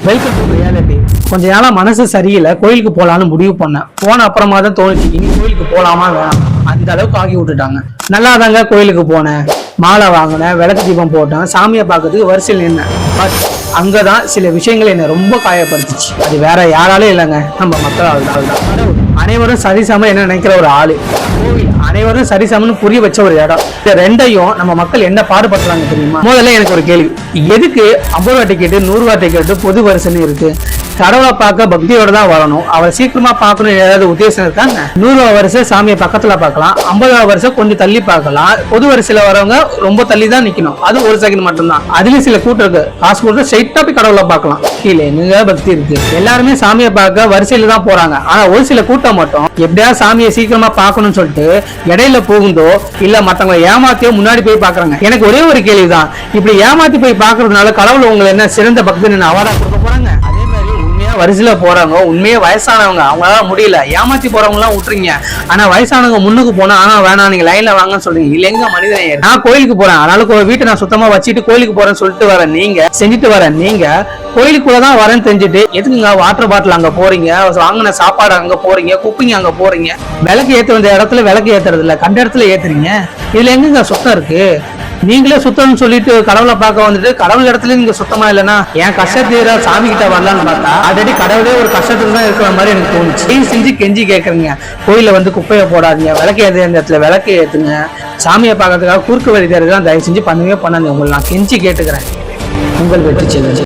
Welcome to reality. கொஞ்ச நாளா மனசு சரியில்லை, கோயிலுக்கு போலான்னு முடிவு பண்ணேன். போன அப்புறமா தான் தோணுச்சு இனி கோயிலுக்கு போலாமா வேணாம், அந்த அளவுக்கு ஆகி விட்டுட்டாங்க. நல்லாதாங்க கோயிலுக்கு போனேன், மாலை வாங்கினேன், விளக்கு தீபம் போட்டேன், சாமியை பார்க்கறதுக்கு வரிசையில் நின்னேன். பட் அங்கதான் சில விஷயங்கள் என்னை ரொம்ப காயப்படுத்துச்சு. அது வேற யாராலும் இல்லைங்க, நம்ம மக்களால் தான். அனைவரும் சரிசமம் என்ன நினைக்கிற ஒரு ஆளு, கோவில் அனைவரும் சரிசமன்னு புரிய வச்ச ஒரு இடம். இந்த ரெண்டையும் நம்ம மக்கள் என்ன பாடுபடுறாங்க தெரியுமா? முதல்ல எனக்கு ஒரு கேள்வி, எதுக்கு 50 ரூபா டிக்கெட்டு 100 ரூபா டிக்கெட்டு பொது வரிசைன்னு இருக்கு? கடவுளை பார்க்க பக்தியோட தான் வரணும், அவரை சீக்கிரமா பார்க்கணும் ஏதாவது உத்தேசம் இருக்காங்க? 100 ரூபா வரிசை சாமியை பக்கத்துல பார்க்கலாம், 50 ரூபா வரிசை கொஞ்சம் தள்ளி பார்க்கலாம். பொது வரிசையில வரவங்க ரொம்ப தள்ளி தான் நிக்கணும், அது ஒரு செகண்ட் மட்டும்தான். அதுலயும் சில கூட்டம் இருக்கு, காசு கொடுத்து ஸ்ட்ரைட்டா போய் கடவுளை பார்க்கலாம். கீழே எங்க பக்தி இருக்கு? எல்லாருமே சாமியை பார்க்க வரிசையில தான் போறாங்க. ஆனா ஒரு சில கூட்டம் மட்டும் எப்படியா சாமியை சீக்கிரமா பார்க்கணும்னு சொல்லிட்டு இடையில போகுதோ இல்ல மத்தவங்களை ஏமாத்தியோ முன்னாடி போய் பாக்குறாங்க. எனக்கு ஒரே ஒரு கேள்விதான், இப்படி ஏமாத்தி போய் பாக்குறதுனால கடவுள் உங்களை என்ன சிறந்த பக்தன்னு அவார்டா கொடுக்க போறாங்க? அதே மாதிரி உண்மையா வரிசையில போறவங்க, உண்மையா வயசானவங்க, அவங்களால முடியல ஏமாத்தி போறவங்க எல்லாம் விட்டுறீங்க. ஆனா வயசானவங்க முன்னுக்கு போனா வேணாம் நீங்க லைன்ல வாங்கன்னு சொல்றீங்க. இல்லைங்க மனிதன், நான் கோயிலுக்கு போறேன் அதனால வீட்டை நான் சுத்தமா வச்சுட்டு கோயிலுக்கு போறேன்னு சொல்லிட்டு வரேன் நீங்க, செஞ்சுட்டு வரேன் நீங்க. கோயிலுக்குள்ளதான் வரேன்னு தெரிஞ்சுட்டு எதுக்குங்க வாட்டர் பாட்டில் அங்க போறீங்க, வாங்கின சாப்பாடு அங்க போறீங்க, குப்பைங்க அங்க போறீங்க, விளக்கு ஏத்த வந்த இடத்துல விளக்கு ஏத்துறது இல்ல, கண்ட இடத்துல ஏத்துறீங்க. இதுல எங்க சுத்தம் இருக்கு? நீங்களே சுத்தம்னு சொல்லிட்டு கடவுளை பார்க்க வந்துட்டு கடவுள் இடத்துல நீங்க சுத்தமா இல்லைன்னா என் கஷ்டத்தீர சாமி கிட்ட வரலான்னு பார்த்தா ஆல்ரெடி கடவுளே ஒரு கஷ்டத்துல தான் இருக்கிற மாதிரி எனக்கு தோணுச்சு. செஞ்சு கெஞ்சி கேட்கறீங்க, கோயில வந்து குப்பையை போடாதீங்க, விளக்கு ஏற்ற இடத்துல விளக்கு ஏத்துங்க, சாமியை பார்க்கறதுக்காக குறுக்கு வழி தேர்தலாம் தயவு செஞ்சு பண்ணவே பண்ணாதீங்க. உங்களை நான் கெஞ்சி கேட்டுக்கிறேன். உங்கள் வெற்றி செல்லுங்க.